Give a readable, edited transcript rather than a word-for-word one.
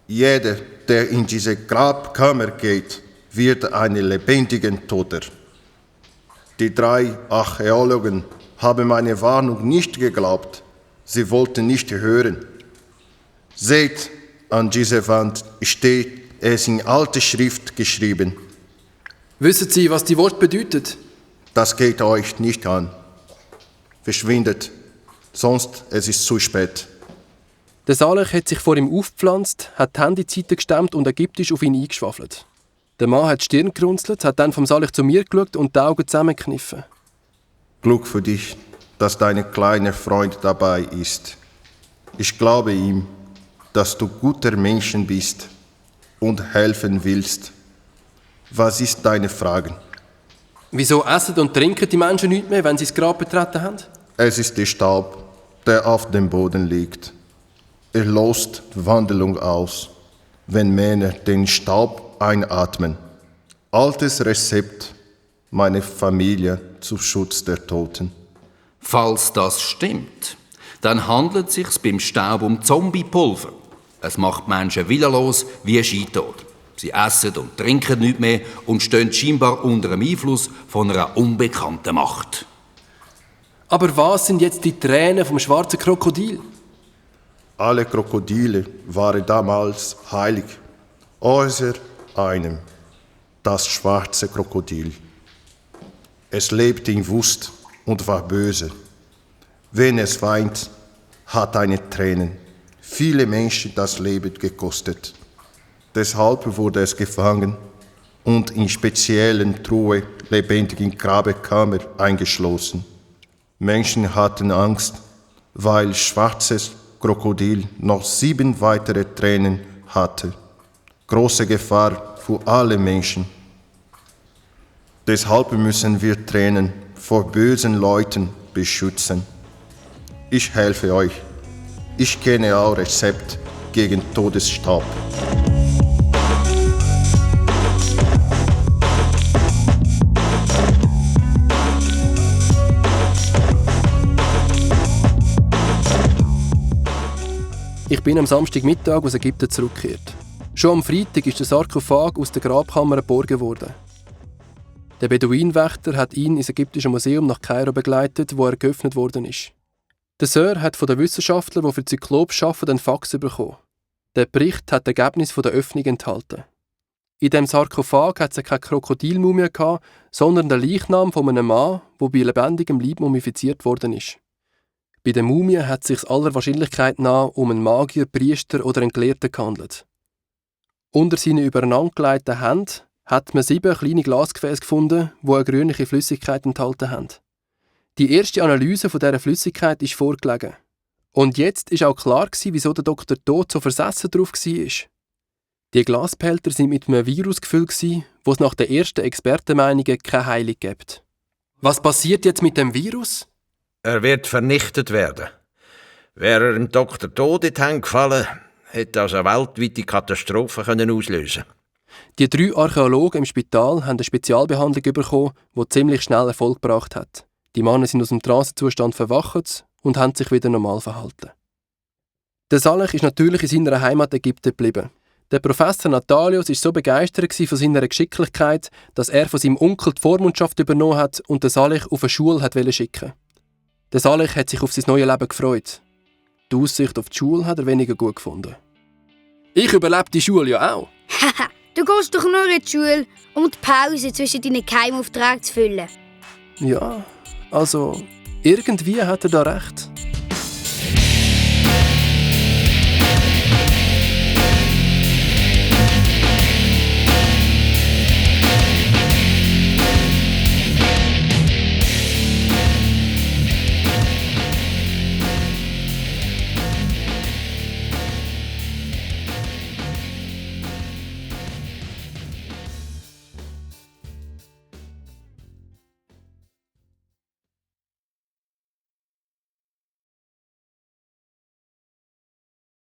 Jeder, der in diese Grabkammer geht, wird ein lebendiger Toter. Die 3 Archäologen haben meine Warnung nicht geglaubt. Sie wollten nicht hören. Seht, an dieser Wand steht es in alter Schrift geschrieben. Wissen Sie, was die Wort bedeutet? Das geht euch nicht an. Verschwindet, sonst es ist zu spät. Der Saleh hat sich vor ihm aufgepflanzt, hat die Hände in die Seite gestemmt und ägyptisch auf ihn eingeschwafelt. Der Mann hat die Stirn gerunzelt, hat dann vom Saleh zu mir geschaut und die Augen zusammengekniffen. Glück für dich, dass dein kleiner Freund dabei ist. Ich glaube ihm, dass du guter Mensch bist und helfen willst. Was ist deine Frage? Wieso essen und trinken die Menschen nicht mehr, wenn sie das Grab betreten haben? Es ist der Staub, der auf dem Boden liegt. Er löst Wandlung aus, wenn Männer den Staub einatmen. Altes Rezept meiner Familie zum Schutz der Toten. Falls das stimmt, dann handelt es sich beim Staub um Zombiepulver. Es macht Menschen willenlos wie Skitod. Sie essen und trinken nicht mehr und stehen scheinbar unter dem Einfluss von einer unbekannten Macht. Aber was sind jetzt die Tränen vom schwarzen Krokodil? Alle Krokodile waren damals heilig, außer einem, das schwarze Krokodil. Es lebte in Wust und war böse. Wenn es weint, hat eine Tränen viele Menschen das Leben gekostet. Deshalb wurde es gefangen und in speziellen Truhe lebendig in Grabkammer eingeschlossen. Menschen hatten Angst, weil schwarzes Krokodil noch 7 weitere Tränen hatte. Große Gefahr für alle Menschen. Deshalb müssen wir Tränen vor bösen Leuten beschützen. Ich helfe euch. Ich kenne auch Rezept gegen Todesstaub. Ich bin am Samstagmittag aus Ägypten zurückgekehrt. Schon am Freitag ist der Sarkophag aus der Grabkammer geborgen worden. Der Beduinenwächter hat ihn ins ägyptische Museum nach Kairo begleitet, wo er geöffnet worden ist. Der Sir hat von den Wissenschaftlern, die für Zyklop arbeiten, einen Fax bekommen. Der Bericht hat das Ergebnis der Öffnung enthalten. In dem Sarkophag hat es keine Krokodilmumie gehabt, sondern den Leichnam von einem Mann, der bei lebendigem Leib mumifiziert worden ist. Bei der Mumie hat es sich aller Wahrscheinlichkeit nach um einen Magier, Priester oder einen Gelehrten gehandelt. Unter seinen übereinandergelegten Händen hat man 7 kleine Glasgefäße gefunden, die eine grünliche Flüssigkeit enthalten haben. Die erste Analyse von dieser Flüssigkeit ist vorgelegen. Und jetzt ist auch klar gewesen, wieso der Dr. Tod so versessen drauf war. Die Glasbehälter sind mit einem Virus gefüllt, wo es nach den ersten Expertenmeinungen keine Heilung gibt. Was passiert jetzt mit dem Virus? Er wird vernichtet werden. Wäre er dem Dr. Tod in die Hände gefallen, hätte das eine weltweite Katastrophe auslösen können. Die 3 Archäologen im Spital haben eine Spezialbehandlung bekommen, die ziemlich schnell Erfolg gebracht hat. Die Männer sind aus dem Trancezustand verwacht und haben sich wieder normal verhalten. Der Saleh ist natürlich in seiner Heimat Ägypten geblieben. Der Professor Natalios war so begeistert von seiner Geschicklichkeit, dass er von seinem Onkel die Vormundschaft übernommen hat und den Saleh auf eine Schule schicken wollte. Der Saleh hat sich auf sein neues Leben gefreut. Die Aussicht auf die Schule hat er weniger gut gefunden. Ich überlebe die Schule ja auch. Haha, du gehst doch nur in die Schule, um die Pause zwischen deinen Geheimaufträgen zu füllen. Ja, also irgendwie hat er da recht.